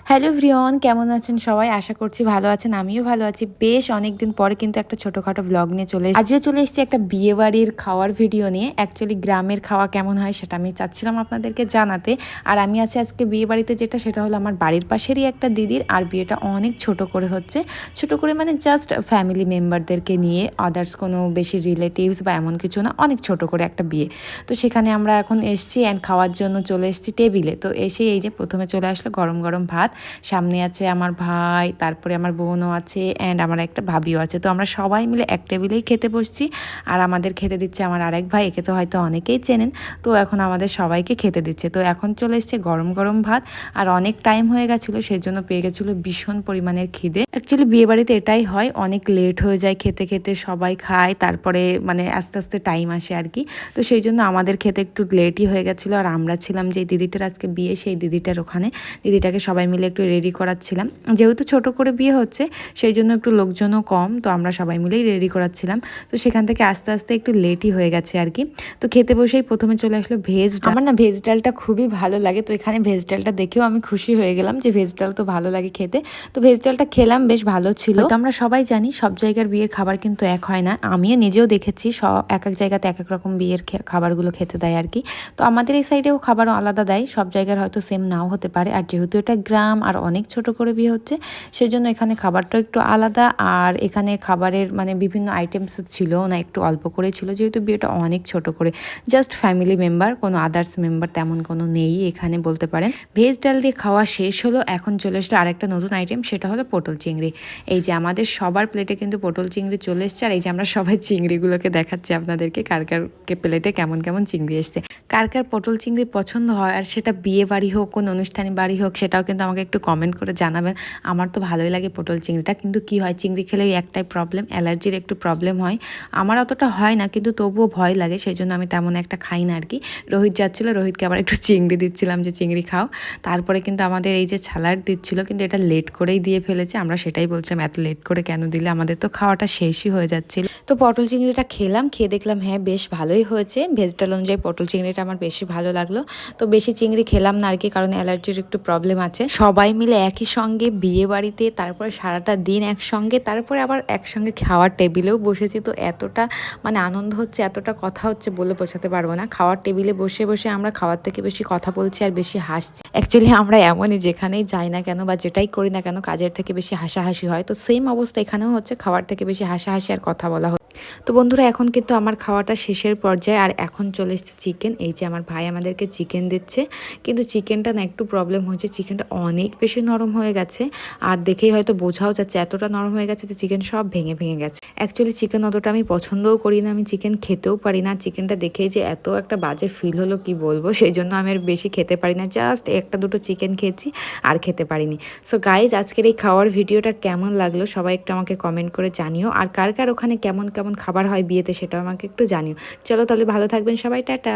Hello everyone, কেমন আছেন সবাই? আশা করছি ভালো আছেন। আমিও ভালো আছি। বেশ অনেকদিন পরে কিন্তু একটা ছোটখাটো ব্লগ নিয়ে আজকে চলে এসেছি একটা বিয়েবাড়ির খাওয়ার ভিডিও নিয়ে। অ্যাকচুয়ালি গ্রামের খাওয়া কেমন হয় সেটা আমি চাচ্ছিলাম আপনাদেরকে জানাতে। আর আমি আছি আজকে বিয়েবাড়িতে, যেটা সেটা হলো আমার বাড়ির পাশেরই একটা দিদির। আর বিয়েটা অনেক ছোট করে হচ্ছে। ছোট করে মানে জাস্ট ফ্যামিলি মেম্বারদেরকে নিয়ে, আদার্স কোনো বেশি রিলেটিভস বা এমন কিছু না, অনেক ছোট করে একটা বিয়ে। তো সেখানে আমরা এখন এসেছি অ্যান্ড খাওয়ার জন্য চলে এসেছি টেবিলে। তো এসে এই যে প্রথমে চলে আসলো গরম গরম ভাত। সামনে আছে আমার ভাই, তারপরে আমার বোনও আছে অ্যান্ড আমার একটা ভাবিও আছে। তো আমরা সবাই মিলে এক টেবিলেই খেতে বসছি। আর আমাদের খেতে দিচ্ছে আমার আরেক ভাই, একে তো হয়তো অনেকেই চেনেন। তো এখন আমাদের সবাইকে খেতে দিচ্ছে। তো এখন চলে এসছে গরম গরম ভাত। আর অনেক টাইম হয়ে গেছিলো, সেই জন্য পেয়ে গেছিলো ভীষণ পরিমাণের খিদে। অ্যাকচুয়ালি বিয়েবাড়িতে এটাই হয়, অনেক লেট হয়ে যায় খেতে খেতে, সবাই খায়, তারপরে মানে আস্তে আস্তে টাইম আসে আর কি। তো সেই জন্য আমাদের খেতে একটু লেটই হয়ে গেছিলো। আর আমরা ছিলাম যে দিদিটার আজকে বিয়ে, সেই দিদিটার ওখানে। দিদিটাকে সবাই মিলে একটু রেডি করাচ্ছিলাম। যেহেতু ছোট করে বিয়ে হচ্ছে, সেই জন্য একটু লোকজনও কম, তো আমরা সবাই মিলেই রেডি করাচ্ছিলাম। তো সেখান থেকে আস্তে আস্তে একটু লেটই হয়ে গেছে আর কি। তো খেতে বসেই প্রথমে চলে আসলো ভেজ ডাল। আমার না ভেজ ডালটা খুবই ভালো লাগে। তো এখানে ভেজ ডালটা দেখেও আমি খুশি হয়ে গেলাম যে ভেজ ডাল তো ভালো লাগে খেতে। তো ভেজ ডালটা খেলাম, বেশ ভালো ছিল। তো আমরা সবাই জানি সব জায়গার বিয়ের খাবার কিন্তু এক হয় না। আমিও নিজেও দেখেছি এক এক জায়গাতে এক এক রকম বিয়ের খাবারগুলো খেতে দেয় আর কি। তো আমাদের এই সাইডেও খাবারও আলাদা দেয়, সব জায়গার হয়তো সেম নাও হতে পারে। আর যেহেতু এটা গ্রাম আর অনেক ছোট করে বিয়ে হচ্ছে, সেজন্য এখানে খাবারটাও একটু আলাদা। আর এখানে খাবারের মানে বিভিন্ন আইটেমস ছিল না, একটু অল্প করে ছিল, যেহেতু বিয়েটা অনেক ছোট করে, জাস্ট ফ্যামিলি মেম্বার, কোনো আদার্স মেম্বার তেমন কোনো নেই এখানে বলতে পারেন। ভেজ ডাল দিয়ে খাওয়া শেষ হলো, এখন চলে আসলো আরেকটা নতুন আইটেম, সেটা হলো পটল চিংড়ি। এই যে আমাদের সবার প্লেটে কিন্তু পটল চিংড়ি চলে এসছে। আর এই যে আমরা সবাই চিংড়িগুলোকে দেখাচ্ছি আপনাদেরকে, কার কার প্লেটে কেমন কেমন চিংড়ি এসছে, কার কার পটল চিংড়ি পছন্দ হয়। আর সেটা বিয়ে বাড়ি হোক, কোনো অনুষ্ঠানে বাড়ি হোক, সেটাও কিন্তু আমাকে একটু কমেন্ট করে জানাবেন। আমার তো ভালোই লাগে পটল চিংড়িটা, কিন্তু কি হয়, চিংড়ি খেলে একটাই প্রবলেম, অ্যালার্জির একটু প্রবলেম হয়। আমার অতটা হয় না, কিন্তু তবুও ভয় লাগে, সেই জন্য আমি তেমন একটা খাই না আর কি। রোহিত যাচ্ছিলো, রোহিতকে আবার একটু চিংড়ি দিচ্ছিলাম যে চিংড়ি খাও। তারপরে কিন্তু আমাদের এই যে স্যালাড দিচ্ছিলো, কিন্তু এটা লেট করেই দিয়ে ফেলেছে। আমরা সেটাই বলছিলাম এত লেট করে কেন দিলে, আমাদের তো খাওয়াটা শেষই হয়ে যাচ্ছিল। তো পটল চিংড়িটা খেলাম, খেয়ে দেখলাম হ্যাঁ বেশ ভালোই হয়েছে। ভেজটাল অনুযায়ী পটল চিংড়িটা আমার বেশি ভালো লাগলো। তো বেশি চিংড়ি খেলাম না আর কি, কারণ অ্যালার্জির একটু প্রবলেম আছে। সবাই মিলে একই সঙ্গে বিয়ে বাড়িতে, তারপরে সারাটা দিন একসঙ্গে, তারপরে আবার একসঙ্গে খাওয়ার টেবিলেও বসেছি। তো এতটা মানে আনন্দ হচ্ছে, এতটা কথা হচ্ছে, বলে বোঝাতে পারবো না। খাওয়ার টেবিলে বসে বসে আমরা খাওয়ার থেকে বেশি কথা বলছি আর বেশি হাসছি। অ্যাকচুয়ালি আমরা এমনই, যেখানেই যাই না কেন বা যেটাই করি না কেন, কাজের থেকে বেশি হাসাহাসি হয়। তো সেম অবস্থা এখানেও হচ্ছে, খাওয়ার থেকে বেশি হাসাহাসি আর কথা বলা। তো বন্ধুরা, এখন কিন্তু আমার খাওয়াটা শেষের পর্যায়ে। আর এখন চলে এসেছে চিকেন। এই যে আমার ভাই আমাদেরকে চিকেন দিচ্ছে, কিন্তু চিকেনটা না একটু প্রবলেম হয়েছে, চিকেনটা অনেক বেশি নরম হয়ে গেছে। আর দেখেই হয়তো বোঝাও যাচ্ছে এতটা নরম হয়ে গেছে যে চিকেন সব ভেঙে ভেঙে গেছে। অ্যাকচুয়ালি চিকেন অতটা আমি পছন্দও করি না, আমি চিকেন খেতেও পারি না। চিকেনটা দেখেই যে এত একটা বাজে ফিল হলো কি বলবো, সেই জন্য আমি আর বেশি খেতে পারি না, জাস্ট একটা দুটো চিকেন খেয়েছি, আর খেতে পারিনি। সো গাইজ, আজকের এই খাওয়ার ভিডিওটা কেমন লাগলো সবাই একটু আমাকে কমেন্ট করে জানিও। আর কার কার ওখানে কেমন কেমন খাবার হয় বিয়েতে, সেটাও আমাকে একটু জানিও। চলো তাহলে, ভালো থাকবেন সবাই, টাটা।